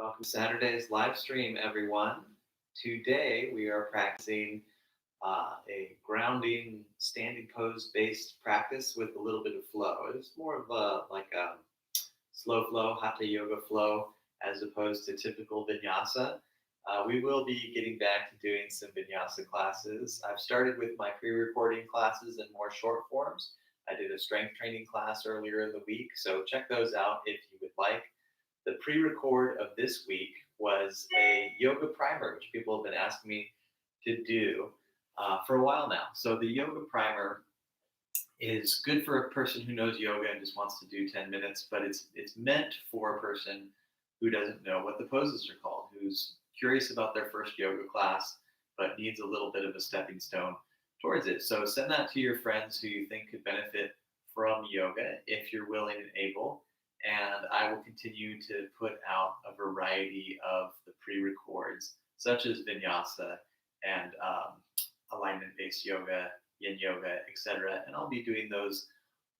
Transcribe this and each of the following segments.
Welcome to Saturday's live stream, everyone. Today we are practicing a grounding standing pose based practice with a little bit of flow. It's more of a slow flow, hatha yoga flow, as opposed to typical vinyasa. We will be getting back to doing some vinyasa classes. I've started with my pre-recording classes in more short forms. I did a strength training class earlier in the week, so check those out if you would like. The pre-record of this week was a yoga primer, which people have been asking me to do for a while now. So the yoga primer is good for a person who knows yoga and just wants to do 10 minutes, but it's meant for a person who doesn't know what the poses are called, who's curious about their first yoga class, but needs a little bit of a stepping stone towards it. So send that to your friends who you think could benefit from yoga if you're willing and able. And I will continue to put out a variety of the pre-records, such as vinyasa and alignment-based yoga, yin yoga, etc. And I'll be doing those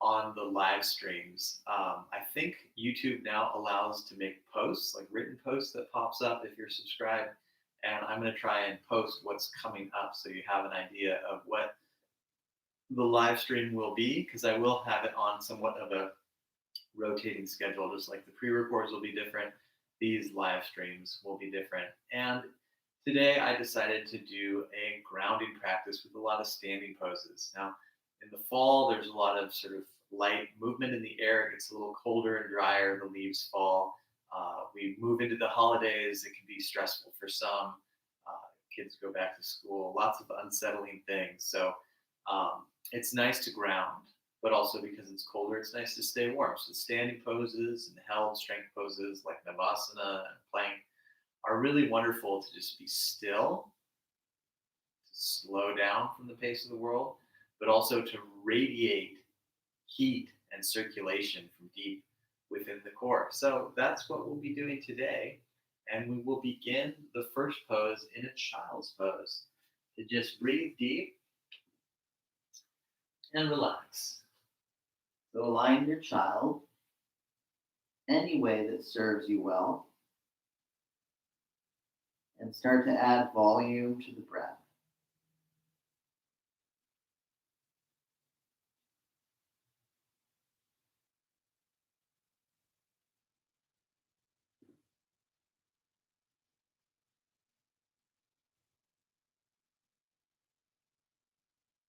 on the live streams. I think YouTube now allows to make posts, like written posts that pops up if you're subscribed. And I'm going to try and post what's coming up so you have an idea of what the live stream will be, because I will have it on somewhat of a rotating schedule, just like the pre-records will be different. These live streams will be different. And today I decided to do a grounding practice with a lot of standing poses. Now, in the fall, there's a lot of sort of light movement in the air. It gets a little colder and drier. The leaves fall. We move into the holidays. It can be stressful for some. Kids go back to school. Lots of unsettling things. So it's nice to ground, but also because it's colder, it's nice to stay warm. So standing poses and held strength poses like Navasana and plank are really wonderful to just be still, to slow down from the pace of the world, but also to radiate heat and circulation from deep within the core. So that's what we'll be doing today. And we will begin the first pose in a child's pose. To just breathe deep and relax. So align your child any way that serves you well, and start to add volume to the breath.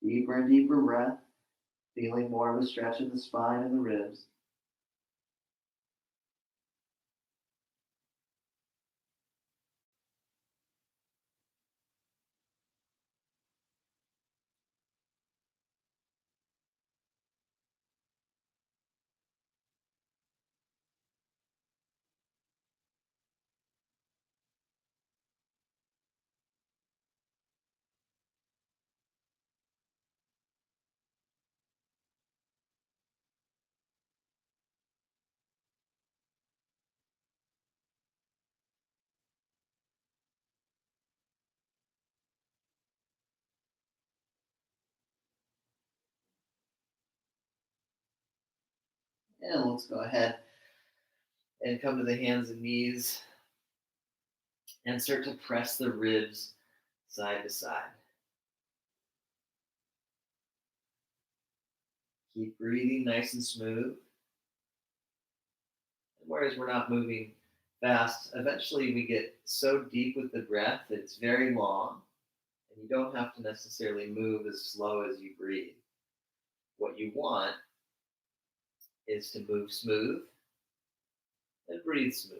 Deeper and deeper breath, feeling more of a stretch in the spine and the ribs. And let's go ahead and come to the hands and knees and start to press the ribs side to side. Keep breathing nice and smooth. And whereas we're not moving fast, eventually we get so deep with the breath that it's very long, and you don't have to necessarily move as slow as you breathe. What you want is to move smooth and breathe smooth.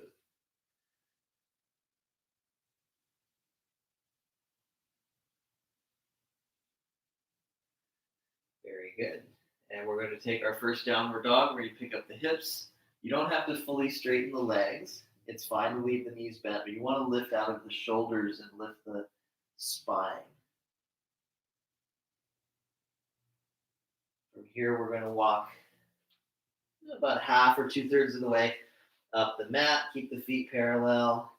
Very good. And we're going to take our first downward dog where you pick up the hips. You don't have to fully straighten the legs. It's fine to leave the knees bent, but you want to lift out of the shoulders and lift the spine. From here, we're going to walk about half or 2/3 of the way up the mat. Keep the feet parallel.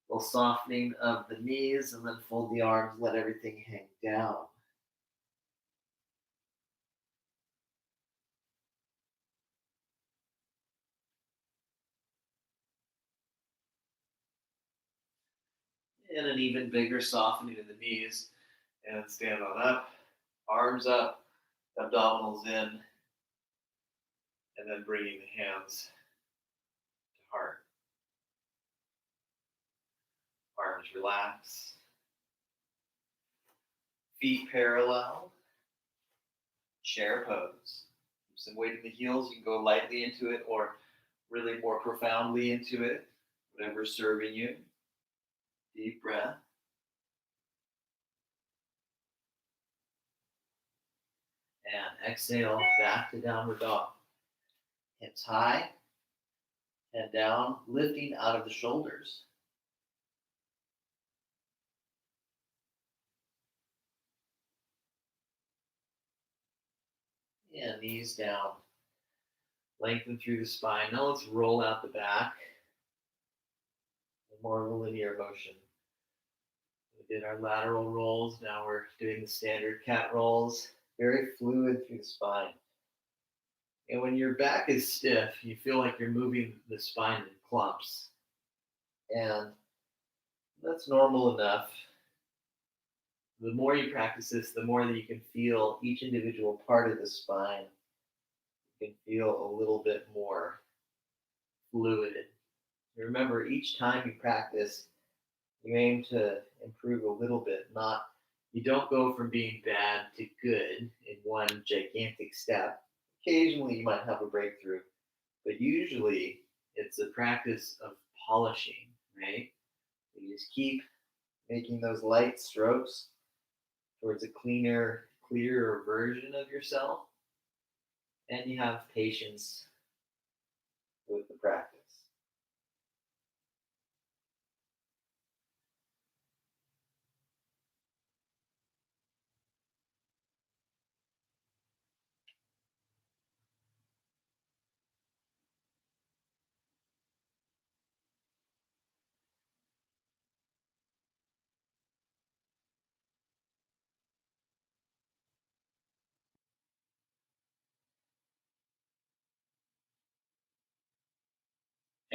A little softening of the knees, and then fold the arms, let everything hang down. And an even bigger softening in the knees. And stand on up, arms up, abdominals in, and then bringing the hands to heart. Arms relax. Feet parallel. Chair pose. Keep some weight in the heels. You can go lightly into it or really more profoundly into it, whatever's serving you. Deep breath. And exhale back to downward dog. Hips high, head down, lifting out of the shoulders. And knees down. Lengthen through the spine. Now let's roll out the back. More of a linear motion. We did our lateral rolls. Now we're doing the standard cat rolls. Very fluid through the spine. And when your back is stiff, you feel like you're moving the spine in clumps. And that's normal enough. The more you practice this, the more that you can feel each individual part of the spine. You can feel a little bit more fluid. Remember, each time you practice, you aim to improve a little bit. You don't go from being bad to good in one gigantic step. Occasionally, you might have a breakthrough, but usually it's a practice of polishing, right? You just keep making those light strokes towards a cleaner, clearer version of yourself, and you have patience with the practice.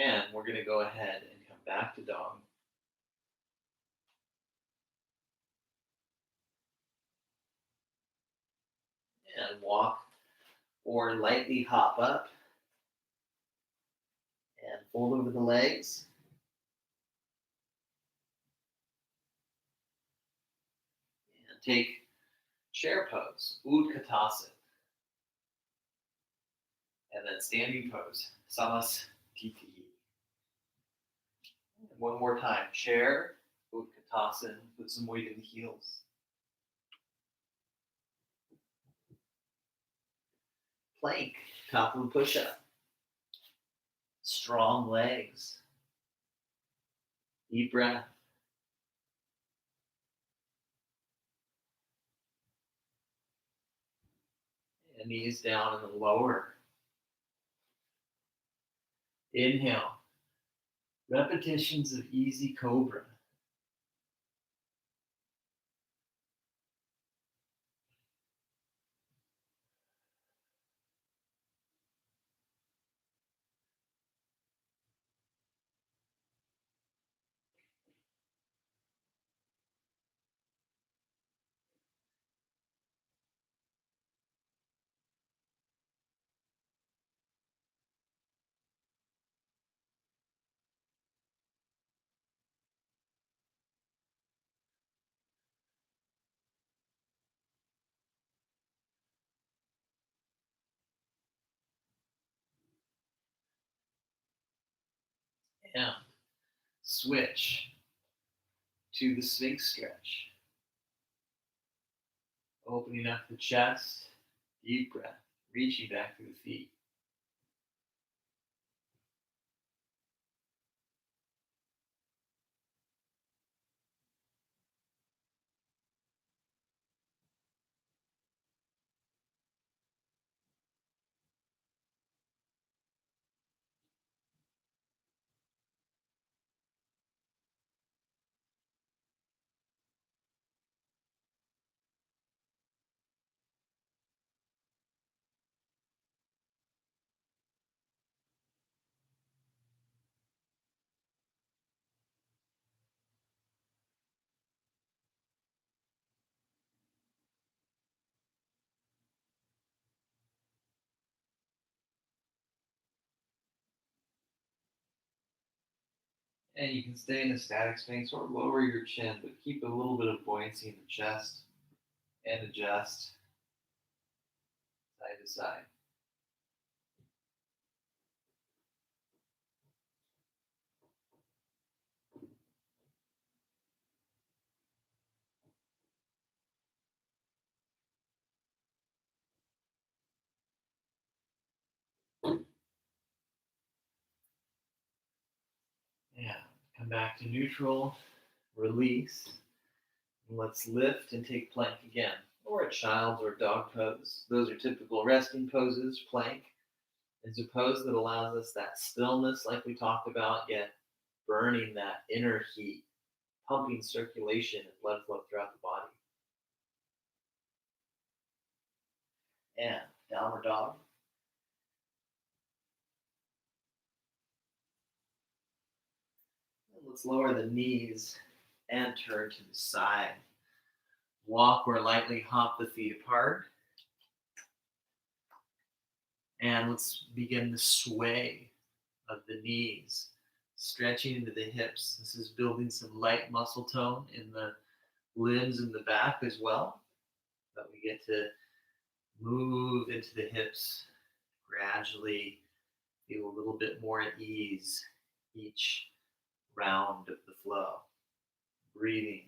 And we're going to go ahead and come back to dog. And walk or lightly hop up and fold over the legs. And take chair pose, Utkatasana. And then standing pose, Samasthiti. One more time, chair, Utkatasana, put some weight in the heels. Plank, top of a push-up. Strong legs. Deep breath. And knees down and then lower. Inhale. Repetitions of easy cobra. And switch to the Sphinx stretch. Opening up the chest, deep breath, reaching back through the feet. And you can stay in a static space or lower your chin, but keep a little bit of buoyancy in the chest and adjust side to side. Yeah, come back to neutral, release, and let's lift and take plank again, or a child's or dog pose. Those are typical resting poses. Plank is a pose that allows us that stillness, like we talked about, yet burning that inner heat, pumping circulation and blood flow throughout the body. And downward dog. And let's lower the knees and turn to the side. Walk or lightly hop the feet apart. And let's begin the sway of the knees, stretching into the hips. This is building some light muscle tone in the limbs in the back as well. But we get to move into the hips gradually, feel a little bit more at ease each round of the flow. Breathing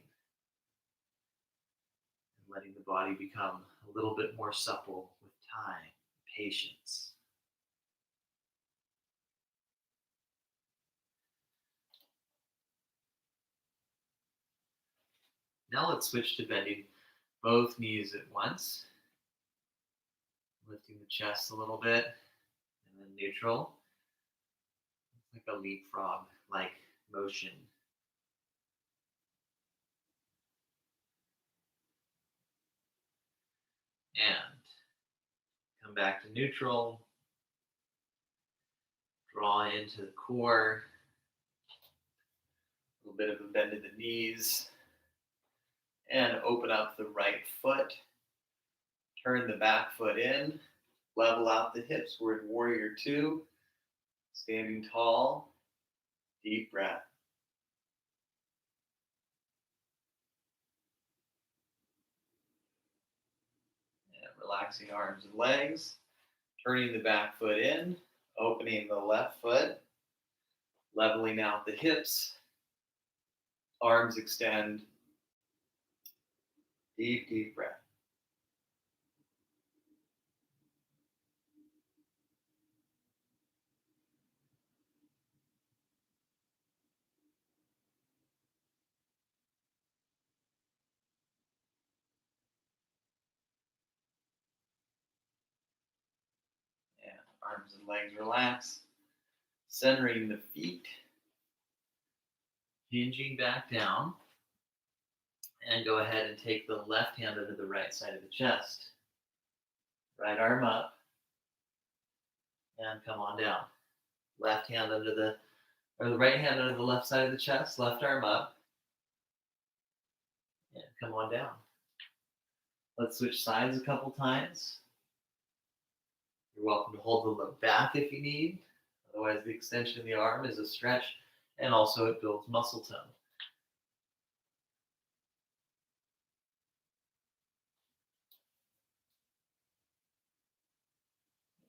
and letting the body become a little bit more supple with time, patience. Now let's switch to bending both knees at once, lifting the chest a little bit, and then neutral, like a leapfrog-like motion. And come back to neutral, draw into the core, a little bit of a bend in the knees, and open up the right foot. Turn the back foot in, level out the hips. We're in warrior two, standing tall, deep breath. And relaxing arms and legs, turning the back foot in, opening the left foot, leveling out the hips, arms extend, deep, deep breath. And arms and legs relax, centering the feet, hinging back down, and go ahead and take the left hand under the right side of the chest. Right arm up, and come on down. Left hand under the, or the right hand under the left side of the chest, left arm up, and come on down. Let's switch sides a couple times. You're welcome to hold the low back if you need. Otherwise, the extension of the arm is a stretch, and also it builds muscle tone.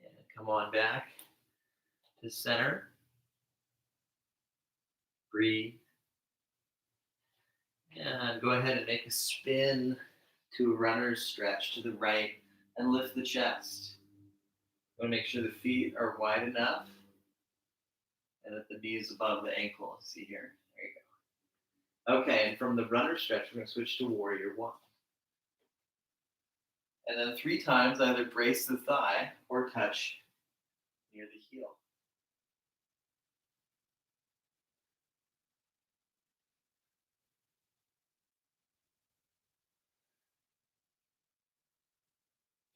And come on back to center. Breathe. And go ahead and make a spin to a runner's stretch to the right and lift the chest. You want to make sure the feet are wide enough and that the knee is above the ankle. See here? There you go. Okay, and from the runner stretch, we're going to switch to warrior one. And then 3 times, either brace the thigh or touch near the heel.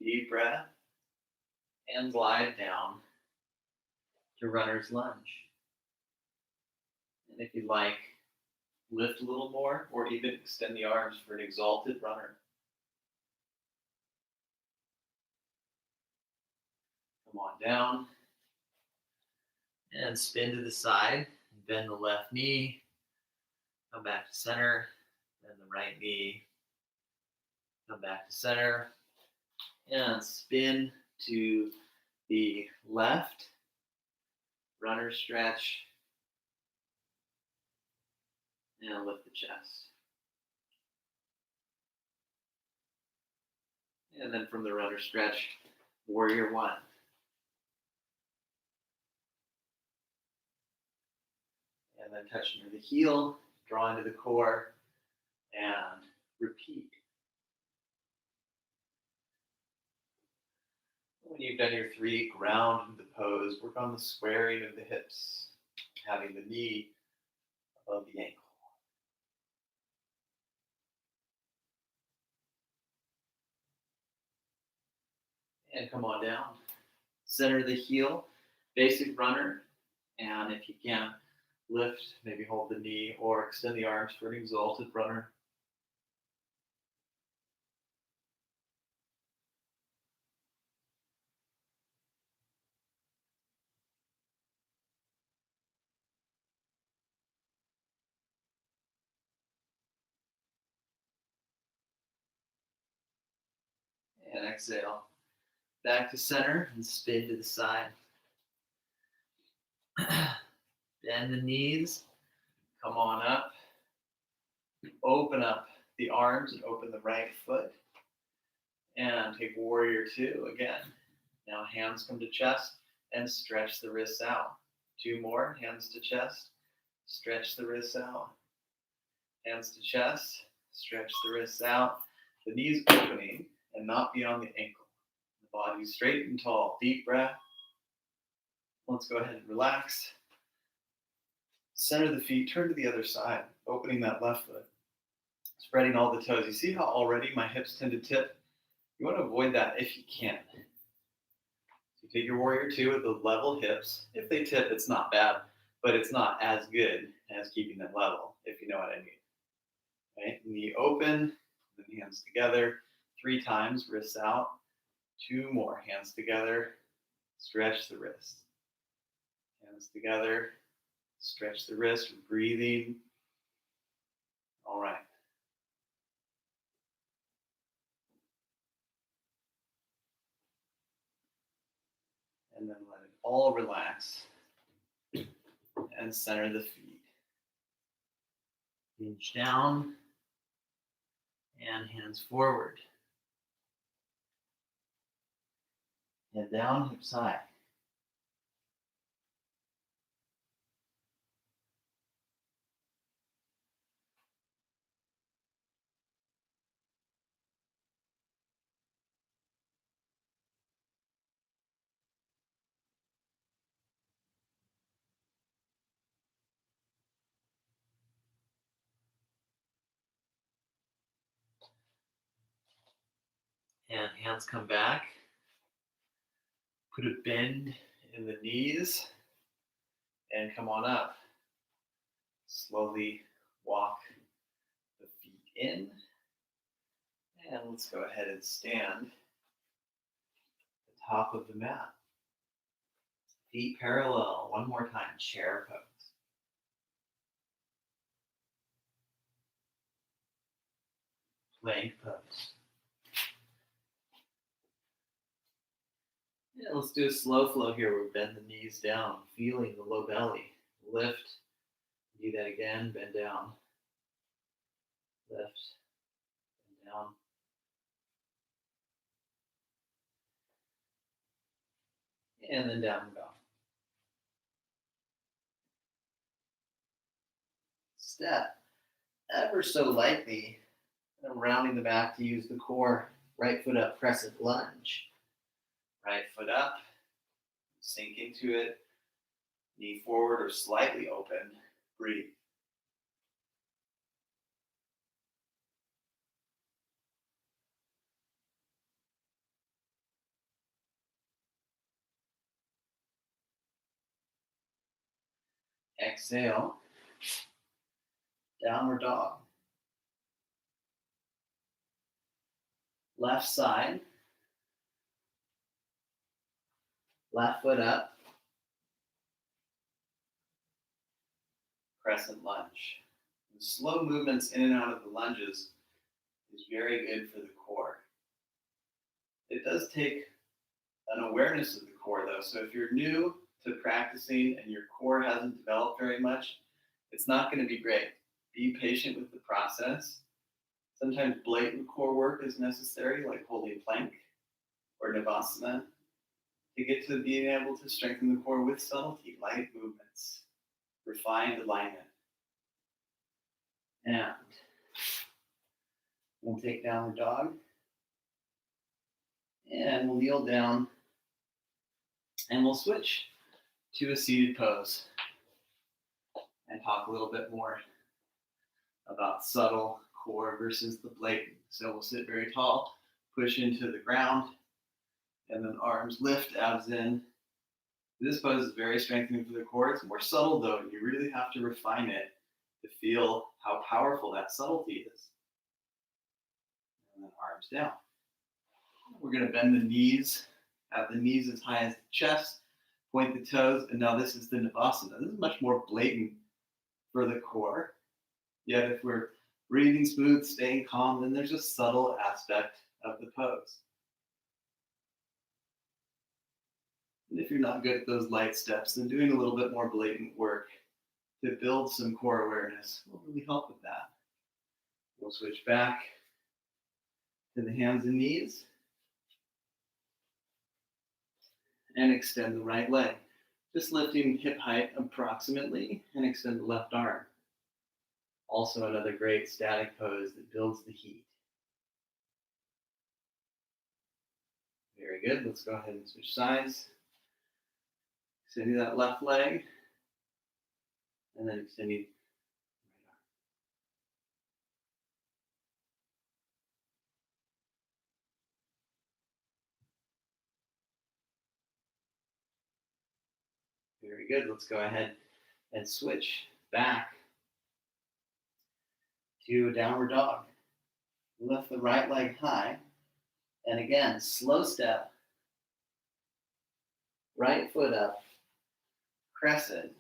Deep breath and glide down to runner's lunge. And if you like, lift a little more or even extend the arms for an exalted runner. Come on down and spin to the side and Bend the left knee, come back to center, bend the right knee, come back to center, and spin to the left, runner stretch, and lift the chest. And then from the runner stretch, warrior one. And then touch near the heel, draw into the core, and repeat. When you've done your 3, ground into the pose, work on the squaring of the hips, having the knee above the ankle. And come on down. Center the heel, basic runner, and if you can, lift, maybe hold the knee or extend the arms for an exalted runner. And exhale. Back to center and spin to the side. Bend the knees. Come on up. Open up the arms and open the right foot. And take warrior two again. Now hands come to chest and stretch the wrists out. 2 more, hands to chest, stretch the wrists out. Hands to chest, stretch the wrists out. The knees opening and not beyond the ankle. The body straight and tall. Deep breath. Let's go ahead and relax. Center the feet, turn to the other side, opening that left foot. Spreading all the toes. You see how already my hips tend to tip? You want to avoid that if you can. So take your warrior two with the level hips. If they tip, it's not bad, but it's not as good as keeping them level, if you know what I mean. Right? Knee open, then hands together. 3 times, wrists out. 2 more, hands together. Stretch the wrist. Hands together. Stretch the wrist, breathing. All right. And then let it all relax. And center the feet. Hinge down. And hands forward. Head down, hips high. And hands come back. Put a bend in the knees and come on up. Slowly walk the feet in. And let's go ahead and stand at the top of the mat. Feet parallel. One more time, chair pose. Plank pose. Yeah, let's do a slow flow here where we bend the knees down, feeling the low belly. Lift. Do that again. Bend down. Lift. Bend down. And then down and go. Step ever so lightly. I'm rounding the back to use the core. Right foot up, crescent lunge. Right foot up, sink into it. Knee forward or slightly open. Breathe. Exhale. Downward dog. Left side. Left foot up. Crescent Lunge. The slow movements in and out of the lunges is very good for the core. It does take an awareness of the core though, so if you're new to practicing and your core hasn't developed very much, it's not going to be great. Be patient with the process. Sometimes blatant core work is necessary, like holding plank or Navasana, to get to being able to strengthen the core with subtlety, light movements, refined alignment. And we'll take downward dog. And we'll kneel down. And we'll switch to a seated pose and talk a little bit more about subtle core versus the blatant. So we'll sit very tall, push into the ground, and then arms lift, abs in. This pose is very strengthening for the core. It's more subtle though. You really have to refine it to feel how powerful that subtlety is. And then arms down. We're going to bend the knees, have the knees as high as the chest, point the toes, and now this is the Navasana. This is much more blatant for the core. Yet if we're breathing smooth, staying calm, then there's a subtle aspect of the pose. And if you're not good at those light steps, then doing a little bit more blatant work to build some core awareness will really help with that. We'll switch back to the hands and knees and extend the right leg. Just lifting hip height approximately and extend the left arm. Also another great static pose that builds the heat. Very good. Let's go ahead and switch sides. Extending that left leg and then extending right arm. Very good. Let's go ahead and switch back to a downward dog. Lift the right leg high. And again, slow step. Right foot up. Crescent.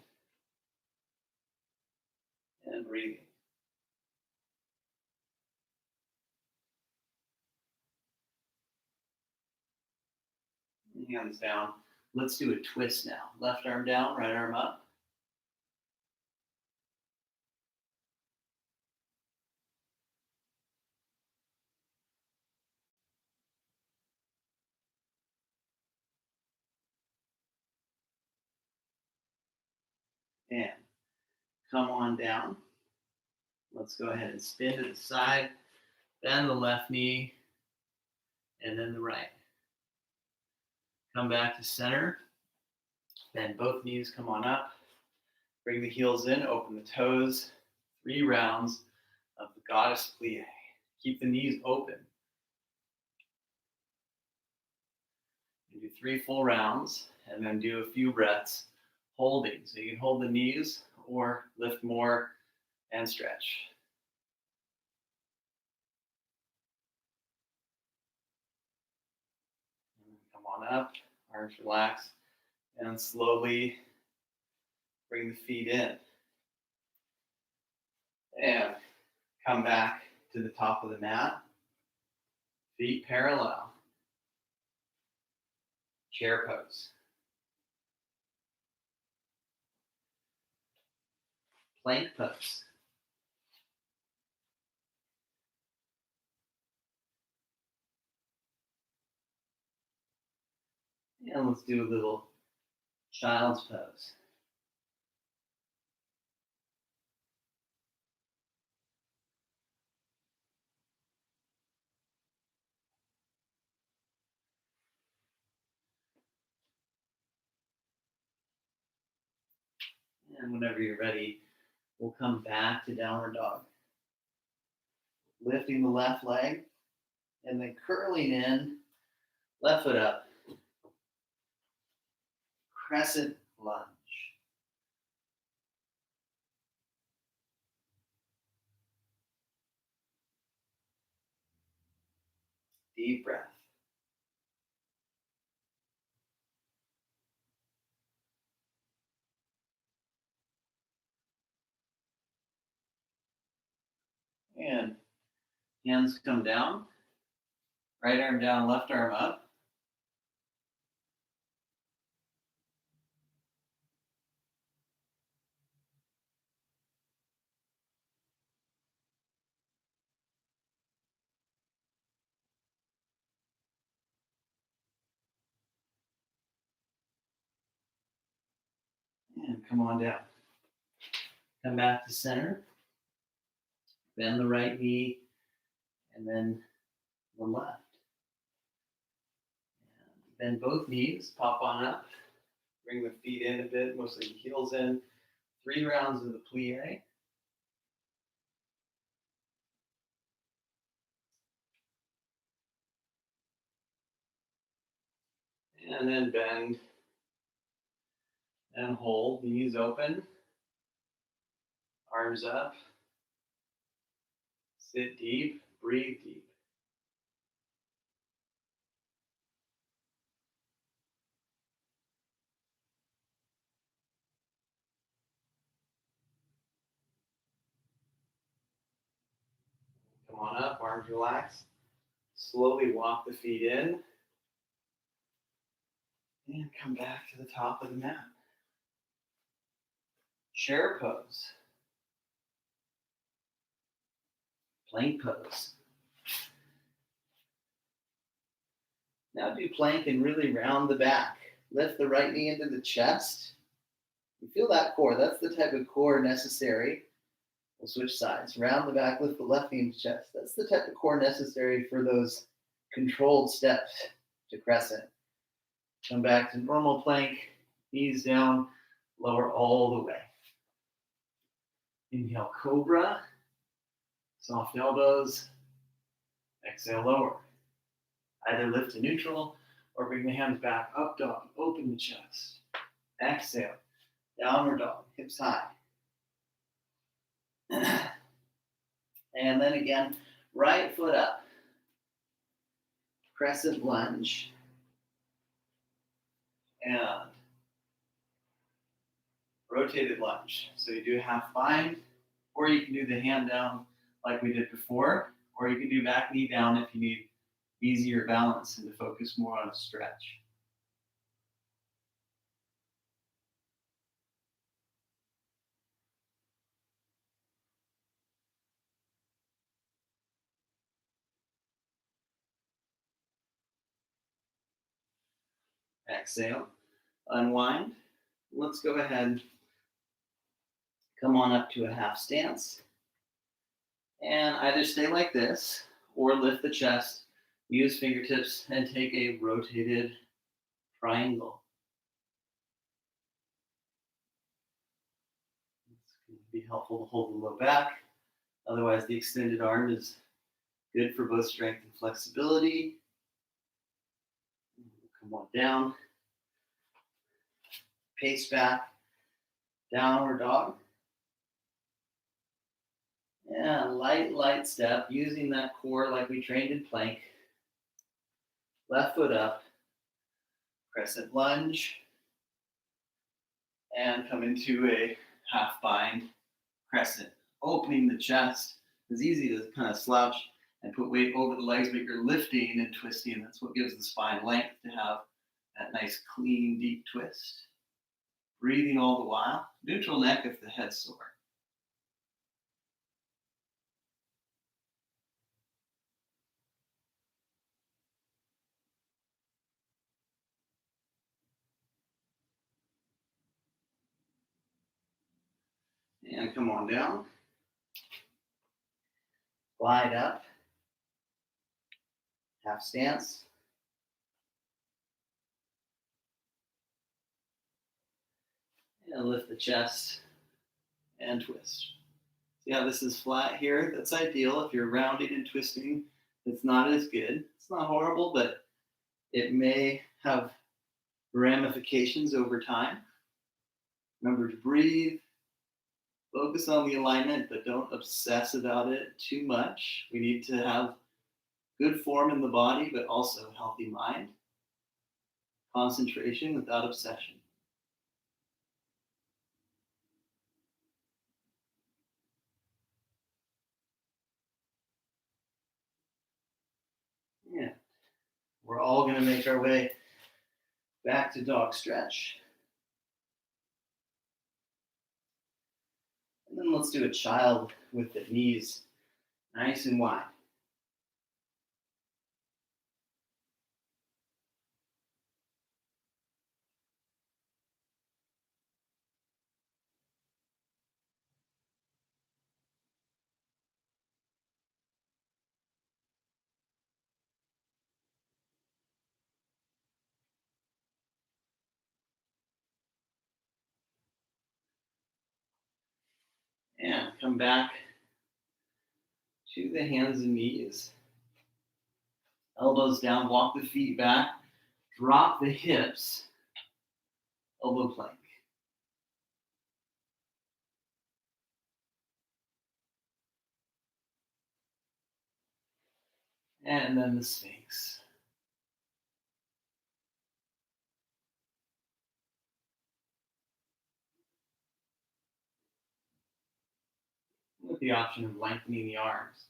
And breathing. Hands down. Let's do a twist now. Left arm down, right arm up. And come on down. Let's go ahead and spin to the side, bend the left knee, and then the right. Come back to center, bend both knees, come on up. Bring the heels in, open the toes. 3 rounds of the goddess plie. Keep the knees open. And do 3 full rounds, and then do a few breaths holding. So you can hold the knees or lift more and stretch. And come on up, arms relax, and slowly bring the feet in. And come back to the top of the mat. Feet parallel. Chair pose. Plank pose. And let's do a little child's pose. And whenever you're ready, we'll come back to downward dog. Lifting the left leg and then curling in, left foot up. Crescent lunge. Deep breath. And hands come down. Right arm down, left arm up. And come on down. Come back to center. Bend the right knee and then the left. And bend both knees, pop on up. Bring the feet in a bit, mostly heels in. 3 rounds of the plie. And then bend and hold, knees open, arms up. Sit deep, breathe deep. Come on up, arms relaxed. Slowly walk the feet in. And come back to the top of the mat. Chair pose. Plank pose. Now do plank and really round the back. Lift the right knee into the chest. You feel that core. That's the type of core necessary. We'll switch sides. Round the back, lift the left knee into the chest. That's the type of core necessary for those controlled steps to crescent. Come back to normal plank. Knees down. Lower all the way. Inhale, cobra. Soft elbows. Exhale, lower. Either lift to neutral or bring the hands back, up dog, open the chest. Exhale, downward dog, hips high. And then again, right foot up. Crescent lunge. And rotated lunge. So you do half bind, or you can do the hand down like we did before, or you can do back knee down if you need easier balance and to focus more on a stretch. Exhale, unwind. Let's go ahead, come on up to a half stance. And either stay like this or lift the chest, use fingertips, and take a rotated triangle. It's going to be helpful to hold the low back. Otherwise, the extended arm is good for both strength and flexibility. Come on down. Pace back. Downward dog. And light step, using that core like we trained in plank. Left foot up. Crescent lunge. And come into a half bind crescent. Opening the chest. It's easy to kind of slouch and put weight over the legs, but you're lifting and twisting. That's what gives the spine length to have that nice, clean, deep twist. Breathing all the while. Neutral neck if the head's sore. And come on down. Glide up. Half stance. And lift the chest and twist. See how this is flat here? That's ideal. If you're rounding and twisting, it's not as good. It's not horrible, but it may have ramifications over time. Remember to breathe. Focus on the alignment, but don't obsess about it too much. We need to have good form in the body, but also healthy mind. Concentration without obsession. We're all going to make our way back to dog stretch. And then let's do a child with the knees nice and wide. And come back to the hands and knees. Elbows down, walk the feet back, drop the hips, elbow plank. And then the Sphinx. With the option of lengthening the arms.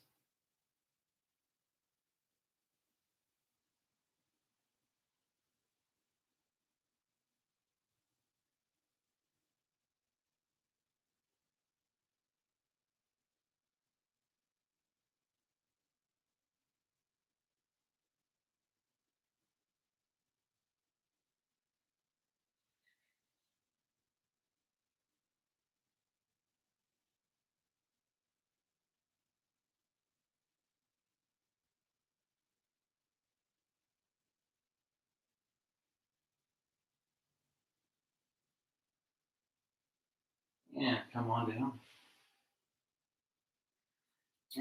And come on down.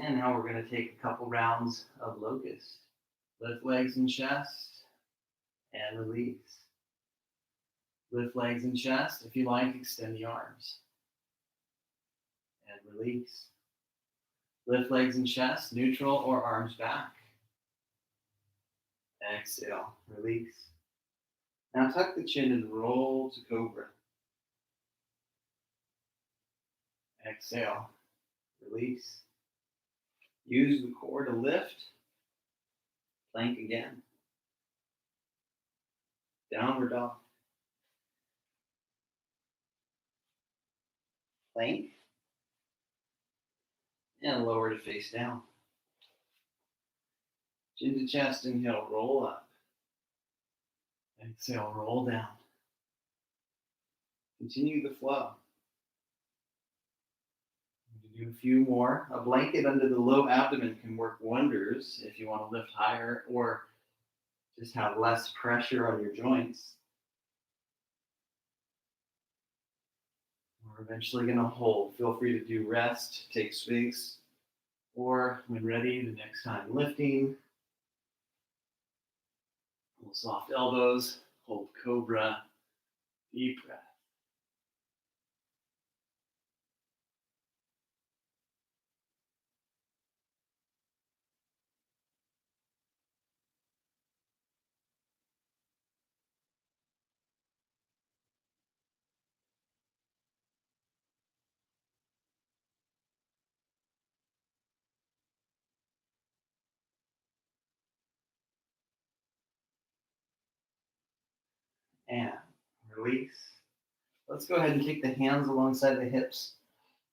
And now we're going to take a couple rounds of locust. Lift legs and chest, and release. Lift legs and chest. If you like, extend the arms. And release. Lift legs and chest, neutral or arms back. Exhale, release. Now tuck the chin and roll to cobra. Exhale, release. Use the core to lift. Plank again. Downward dog. Plank. And lower to face down. Chin to chest, inhale, roll up. Exhale, roll down. Continue the flow. Do a few more. A blanket under the low abdomen can work wonders if you want to lift higher or just have less pressure on your joints. We're eventually going to hold. Feel free to do rest, take Sphinx, or when ready, the next time lifting. Little soft elbows, hold cobra, deep breath. And release. Let's go ahead and take the hands alongside the hips.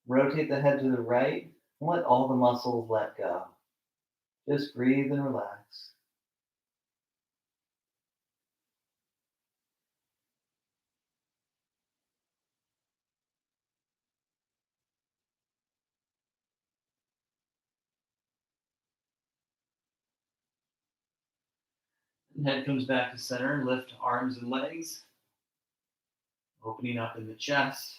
Rotate the head to the right. And let all the muscles let go. Just breathe and relax. And head comes back to center. Lift arms and legs. Opening up in the chest.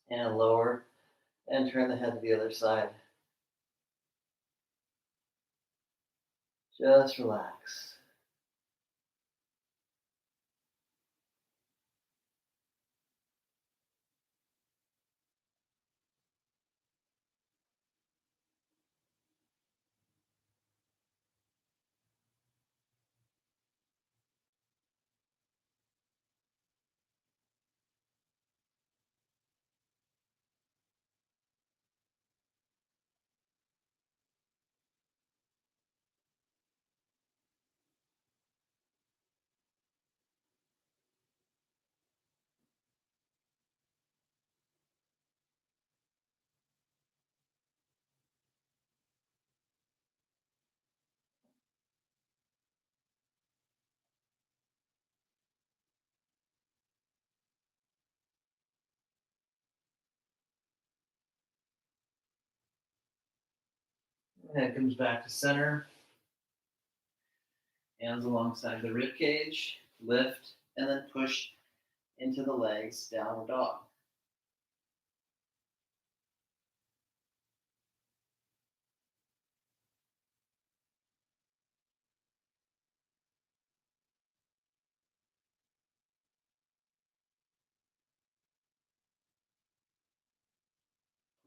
And lower. And turn the head to the other side. Just relax. Head comes back to center. Hands alongside the rib cage. Lift and then push into the legs, downward dog.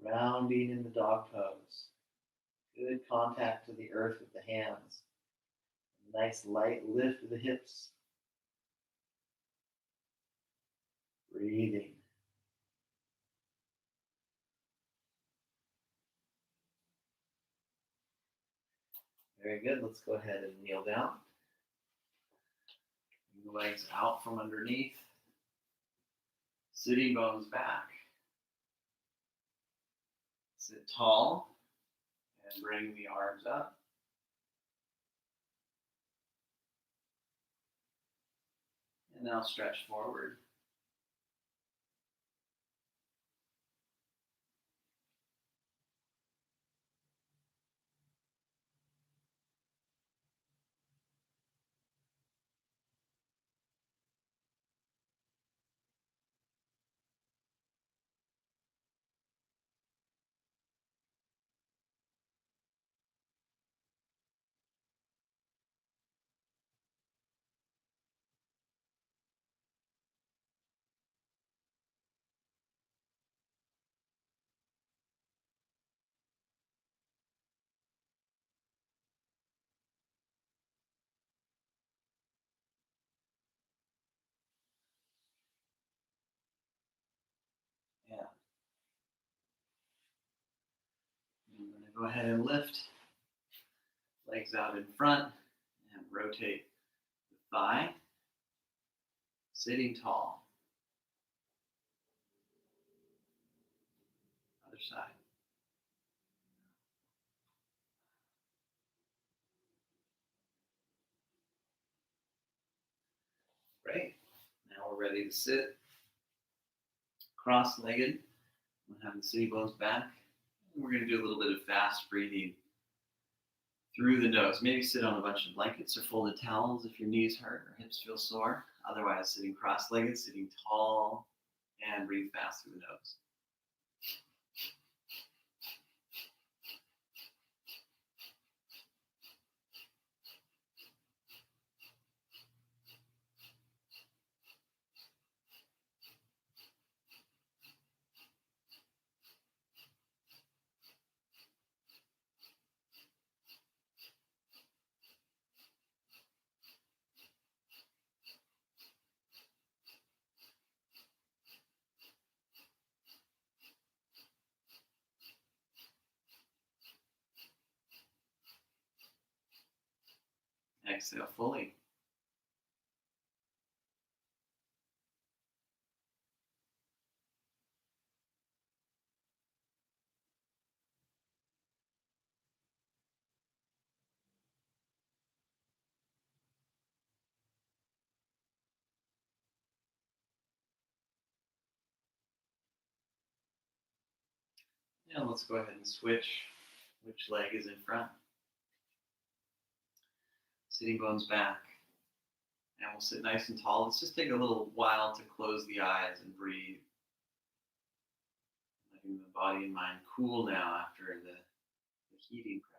Grounding in the dog pose. Good contact to the earth with the hands. Nice light lift of the hips. Breathing. Very good. Let's go ahead and kneel down. Bring the legs out from underneath. Sitting bones back. Sit tall and bring the arms up. And now stretch forward. Yeah. I'm going to go ahead and lift. Legs out in front and rotate the thigh. Sitting tall. Other side. Great. Now we're ready to sit. Cross-legged. We'll have the sitting bones back. And we're going to do a little bit of fast breathing through the nose. Maybe sit on a bunch of blankets or folded towels if your knees hurt or hips feel sore. Otherwise, sitting cross-legged, sitting tall, and breathe fast through the nose. Exhale fully. Now let's go ahead and switch which leg is in front. Sitting bones back. And we'll sit nice and tall. Let's just take a little while to close the eyes and breathe. Letting the body and mind cool now after the heating practice.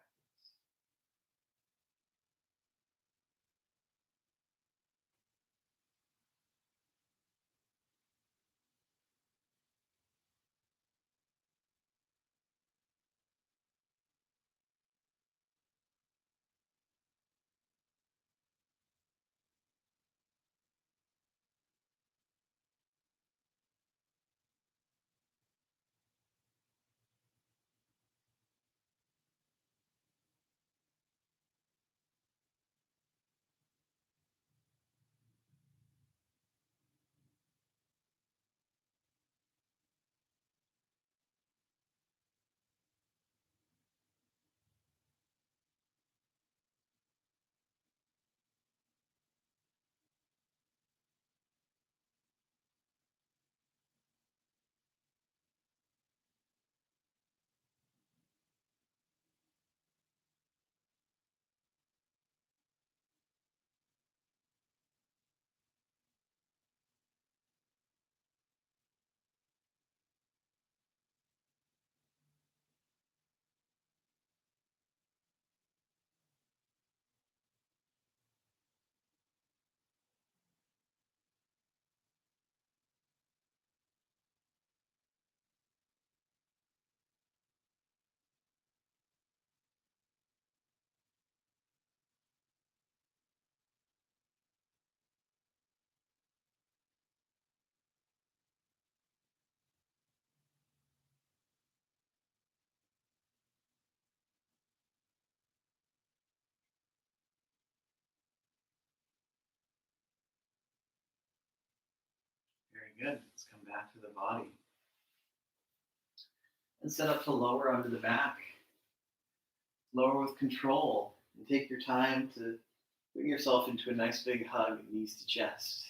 good. Let's come back to the body. And set up to lower under the back. Lower with control. And take your time to bring yourself into a nice big hug, knees to chest.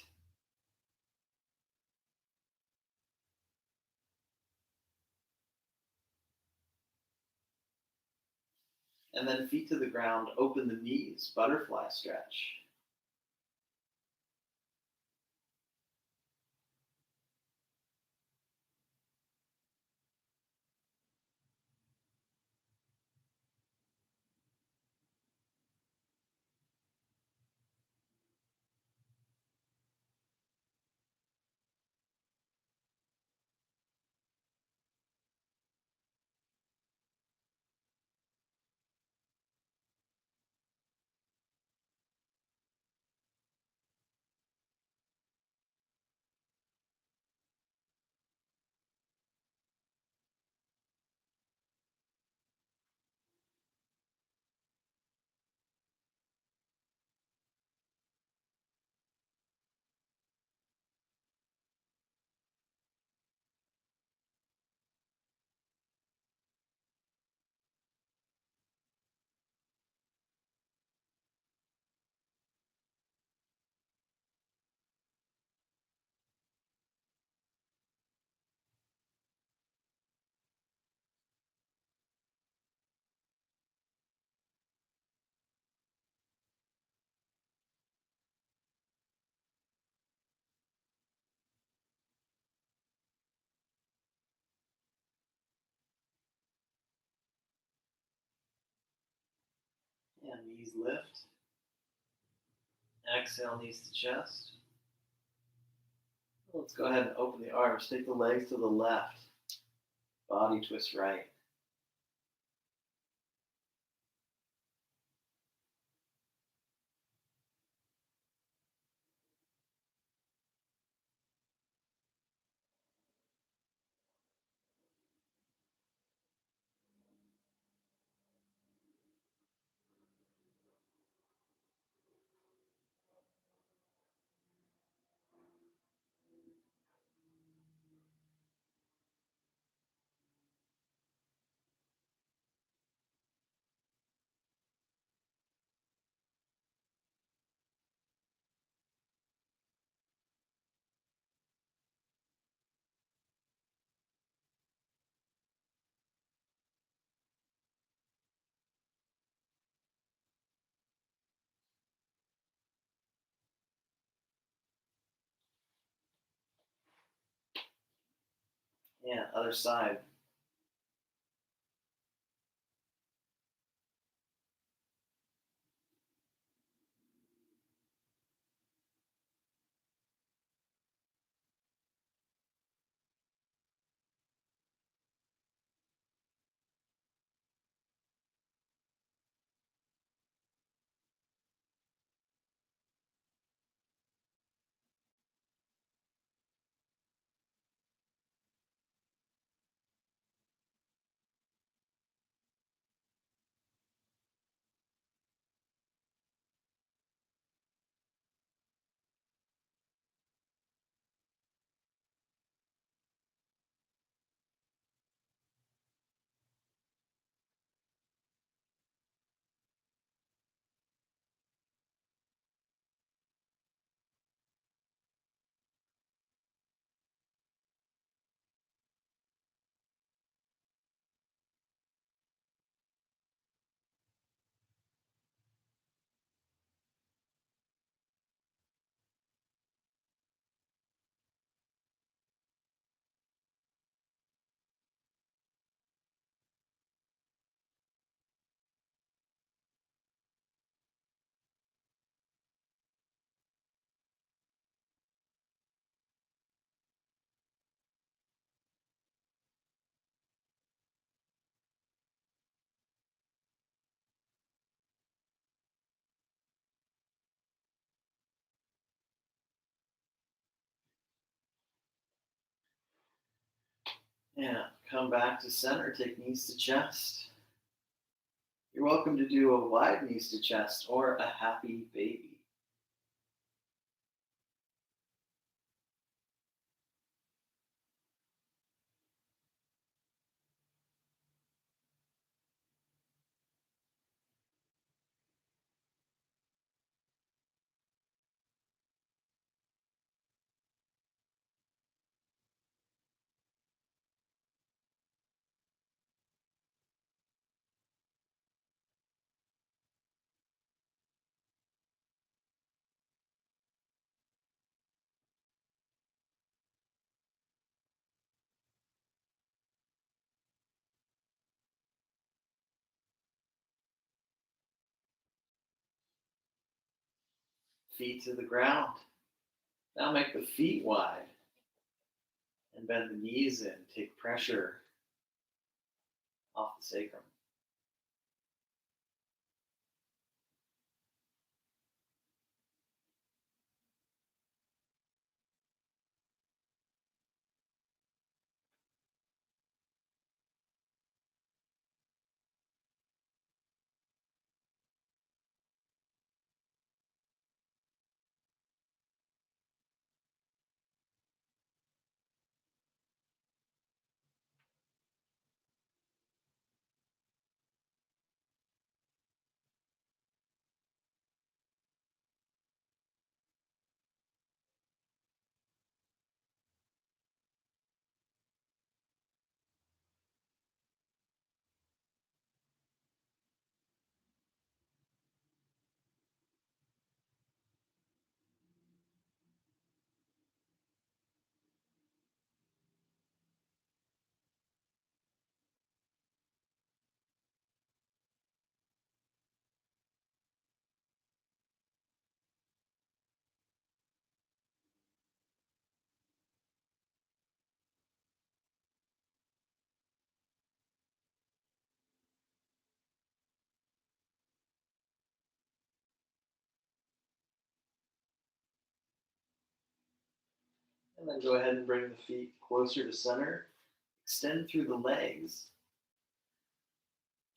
And then feet to the ground, open the knees, butterfly stretch. And knees lift. Exhale, knees to chest. Let's go ahead and open the arms. Take the legs to the left. Body twist right. And other side. And come back to center. Take knees to chest. You're welcome to do a wide knees to chest or a happy baby. feet to the ground. Now make the feet wide and bend the knees in. Take pressure off the sacrum. And then go ahead and bring the feet closer to center. Extend through the legs.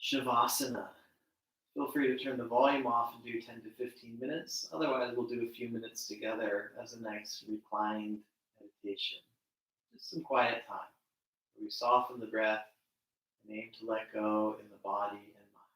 Shavasana. Feel free to turn the volume off and do 10 to 15 minutes. Otherwise, we'll do a few minutes together as a nice reclined meditation. Just some quiet time where we soften the breath and aim to let go in the body and mind.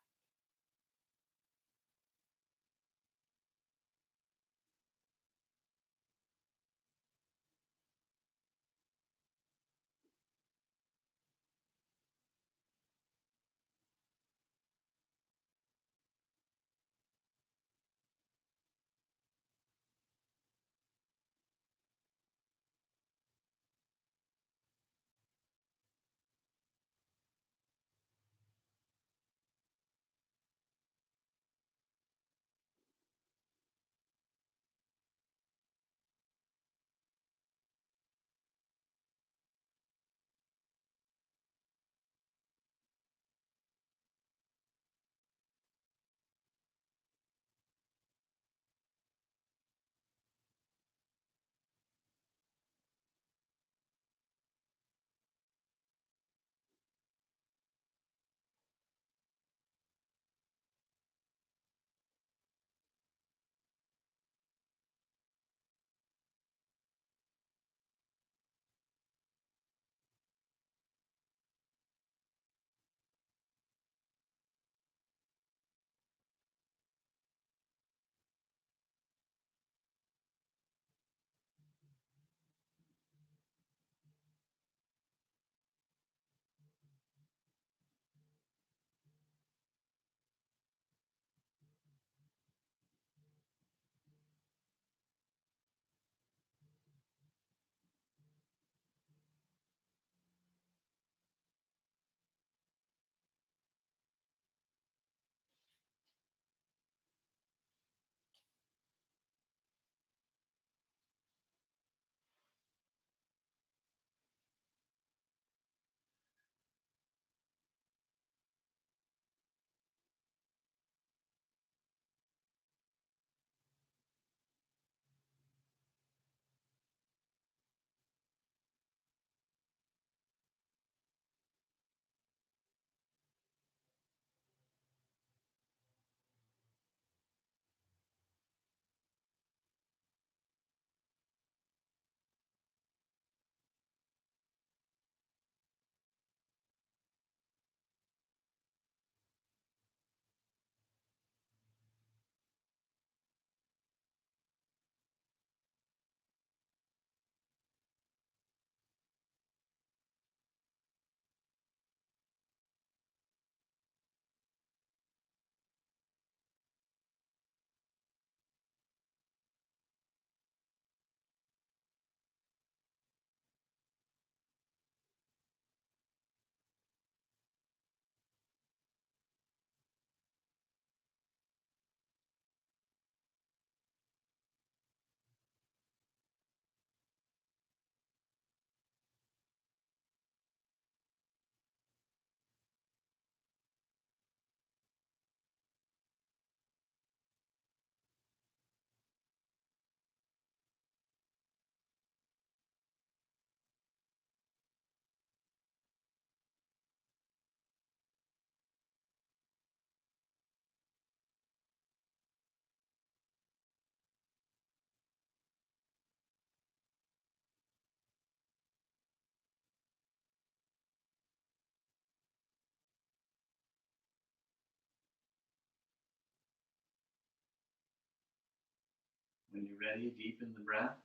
When you're ready, deepen the breath.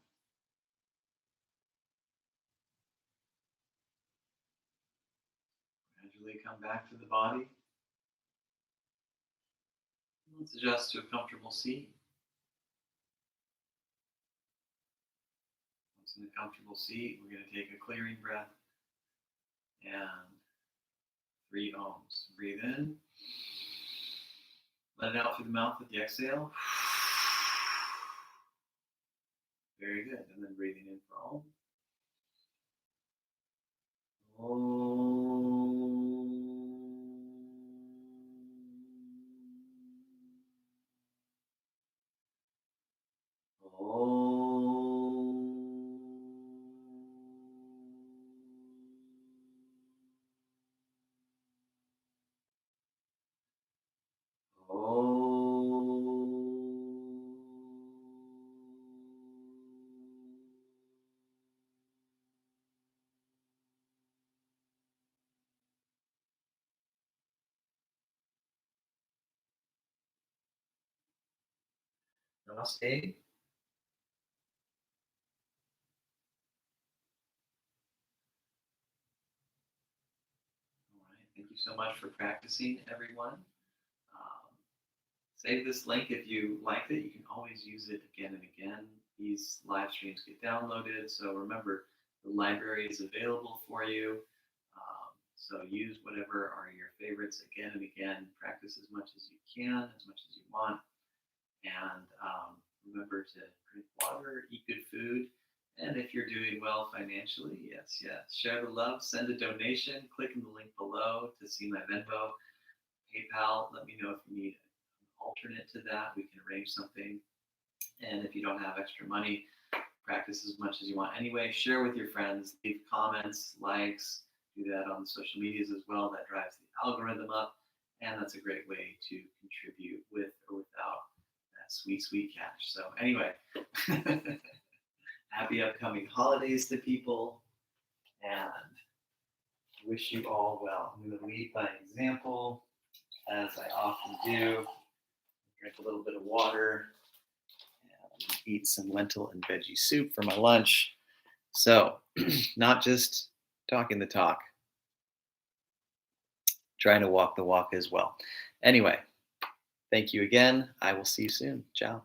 Gradually come back to the body. Let's adjust to a comfortable seat. Once in a comfortable seat, we're going to take a clearing breath and 3 ohms. Breathe in. Let it out through the mouth with the exhale. Very good. And then breathing in for Om. Namaste. All right. Thank you so much for practicing, everyone. Save this link if you liked it. You can always use it again and again. These live streams get downloaded, so remember the library is available for you. So use whatever are your favorites again and again. Practice as much as you can, as much as you want. And remember to drink water, eat good food. And if you're doing well financially, yes, share the love, send a donation, click in the link below to see my Venmo, PayPal. Let me know if you need an alternate to that. We can arrange something. And if you don't have extra money, practice as much as you want anyway. Share with your friends, leave comments, likes, do that on the social medias as well. That drives the algorithm up. And that's a great way to contribute with or without that sweet, sweet cash. So anyway, happy upcoming holidays to people, and wish you all well. I'm going to lead by example, as I often do. Drink a little bit of water and eat some lentil and veggie soup for my lunch. So, not just talking the talk, trying to walk the walk as well. Anyway, thank you again. I will see you soon. Ciao.